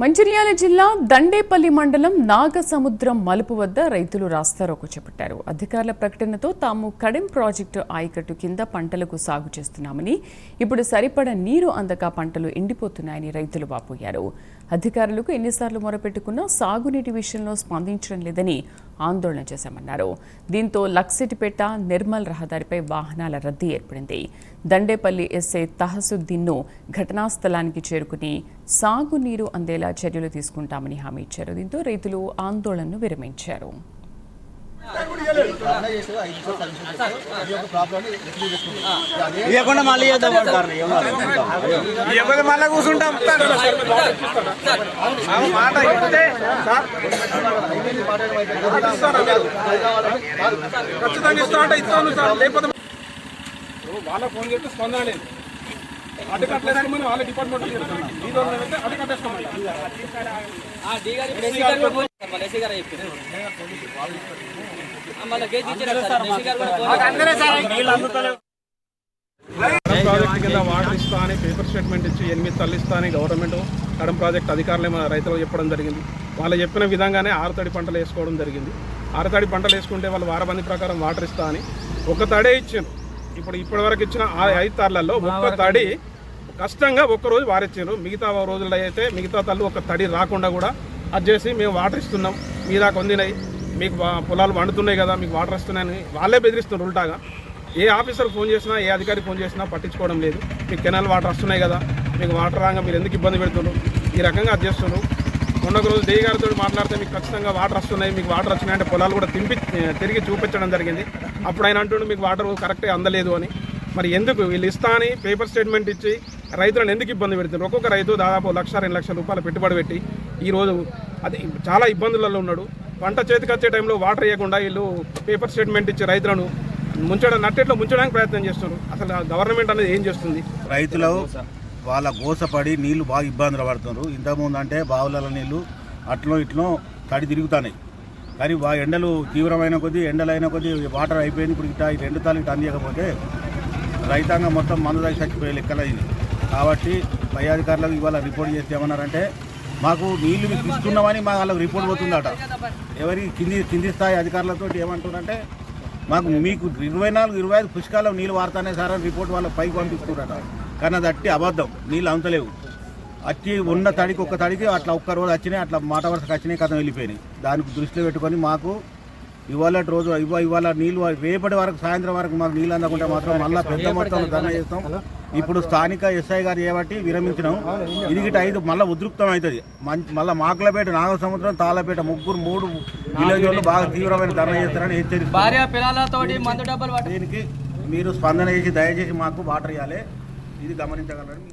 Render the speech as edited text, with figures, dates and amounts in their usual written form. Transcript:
మంచిర్యాల జిల్లా దండేపల్లి మండలం నాగసముద్రం మలుపు వద్ద రైతులు రాస్తారోకో చేపట్టారు. అధికారుల ప్రకటనతో తాము కడెం ప్రాజెక్టు ఆయకట్టు కింద పంటలకు సాగు చేస్తున్నామని, ఇప్పుడు సరిపడ నీరు అందక పంటలు ఎండిపోతున్నాయని రైతులు వాపోయారు. అధికారులకు ఎన్నిసార్లు మొరపెట్టుకున్నా సాగునీటి విషయంలో స్పందించడం లేదని ఆందోళన చేశామన్నారు. దీంతో లక్సిటిపేట నిర్మల్ రహదారిపై వాహనాల రద్దీ ఏర్పడింది. దండేపల్లి ఎస్ఐ తహసుద్దీన్ను ఘటనా స్థలానికి చేరుకుని సాగునీరు అందేలా చర్యలు తీసుకుంటామని హామీ ఇచ్చారు. దీంతో రైతులు ఆందోళనను విరమించారు. వాళ్ళ ఫోన్ చేస్తే స్పందన లేదు. అడ్డు కట్టలేసుకోమని వాళ్ళ డిపార్ట్మెంట్ ప్రాజెక్ట్ కింద వాటర్ ఇస్తా అని పేపర్ స్టేట్మెంట్ ఇచ్చి 8 తల్లి ఇస్తా అని గవర్నమెంట్ కడెం ప్రాజెక్ట్ అధికారులే మన రైతులకు చెప్పడం జరిగింది. వాళ్ళు చెప్పిన విధంగానే 6 తడి పంటలు వేసుకోవడం జరిగింది. 6 తడి పంటలు వేసుకుంటే వాళ్ళు వారబంది ప్రకారం వాటర్ ఇస్తా అని ఒక తడే ఇచ్చారు. ఇప్పటి వరకు ఇచ్చిన 5 తాళ్లలో ఒక్క తడి కష్టంగా ఒక్కరోజు వారిచ్చారు. మిగతా రోజుల్లో అయితే మిగతా తల్లు ఒక తడి రాకుండా కూడా అది చేసి మేము వాటర్ ఇస్తున్నాం, మీ దాకా వందినాయి, మీకు పొలాలు వండుతున్నాయి కదా, మీకు వాటర్ వస్తున్నాయని వాళ్ళే బెదిరిస్తున్నారు. ఉల్టాగా ఏ ఆఫీసర్ ఫోన్ చేసినా, ఏ అధికారి ఫోన్ చేసినా పట్టించుకోవడం లేదు. మీకు కెనాల్ వాటర్ వస్తున్నాయి కదా, మీకు వాటర్ రాగా మీరు ఎందుకు ఇబ్బంది పెడుతున్నారు, ఈ రకంగా అది చేస్తున్నారు. మొన్న రోజు దేవి గారితో మాట్లాడితే మీకు ఖచ్చితంగా వాటర్ వస్తున్నాయి, మీకు వాటర్ వచ్చినాయంటే పొలాలు కూడా తిరిగి చూపించడం జరిగింది. అప్పుడు ఆయన అంటుండే మీకు వాటర్ కరెక్ట్గా అందలేదు అని. మరి ఎందుకు వీళ్ళు ఇస్తా అని పేపర్ స్టేట్మెంట్ ఇచ్చి రైతులను ఎందుకు ఇబ్బంది పెడుతున్నారు? ఒక్కొక్క రైతు దాదాపు 1,00,000-2 లక్షల రూపాయలు పెట్టుబడి పెట్టి ఈరోజు అది చాలా ఇబ్బందులలో ఉన్నాడు. పంట చేతికి వచ్చే టైంలో వాటర్ ఇవ్వకుండా వీళ్ళు పేపర్ స్టేట్మెంట్ ఇచ్చి రైతులను నట్టేట్లో ముంచడానికి ప్రయత్నం చేస్తున్నారు. అసలు గవర్నమెంట్ అనేది ఏం చేస్తుంది? రైతులు వాళ్ళ గోసపడి నీళ్లు బాగా ఇబ్బందులు పడుతున్నారు. ఇంతకుముందు అంటే బావుల నీళ్లు అట్లో ఇట్లో తడి తిరుగుతున్నాయి. కానీ ఎండలు తీవ్రమైన కొద్దీ ఎండలైన కొద్దీ వాటర్ అయిపోయింది. ఇప్పుడు ఈ 2 తాళ్ళు అందియకపోతే రైతాంగం మొత్తం మందు దాకా చచ్చిపోయే లెక్కలైంది. కాబట్టి పై అధికారులకు ఇవాళ రిపోర్ట్ చేస్తే ఏమన్నారంటే, మాకు నీళ్లు మీకు ఇస్తున్నామని వాళ్ళకి రిపోర్ట్ పోతుందట. ఎవరికి కింది స్థాయి అధికారులతో ఏమంటున్నారంటే, మీకు 24-25 పుష్కాలం నీళ్ళు వారుతానే సార్ అని రిపోర్ట్ వాళ్ళకి పైకి పంపిస్తున్నారట. కానీ అది అట్టి అబద్ధం. నీళ్ళు అంతలేవు. అట్టి ఉన్న తడికి ఒక్క తడికి అట్లా ఒక్క రోజు వచ్చినాయి, అట్లా మాట వరుసకు వచ్చినాయి, కథం వెళ్ళిపోయినాయి. దానికి దృష్టిలో పెట్టుకొని మాకు ఇవాళ నీళ్ళు రేపటి వరకు సాయంత్రం వరకు మాకు నీళ్ళు అందకుంటే మాత్రం మళ్ళీ పెద్ద మొత్తంలో ధర్నా చేస్తాం. ఇప్పుడు స్థానిక ఎస్ఐ గారు చేయబట్టి విరమించినాం. ఇది 5 మళ్ళీ ఉద్రిక్తం అవుతుంది. మళ్ళీ మాకులపేట, నాగసముద్రం, తాళ్ళపేట 3 విలేజ్లు బాగా తీవ్రమైన ధర్నా చేస్తారని హెచ్చరిస్తారు. దీనికి మీరు స్పందన చేసి దయచేసి మాకు వాటర్ ఇవ్వాలి. ఇది గమనించగలరని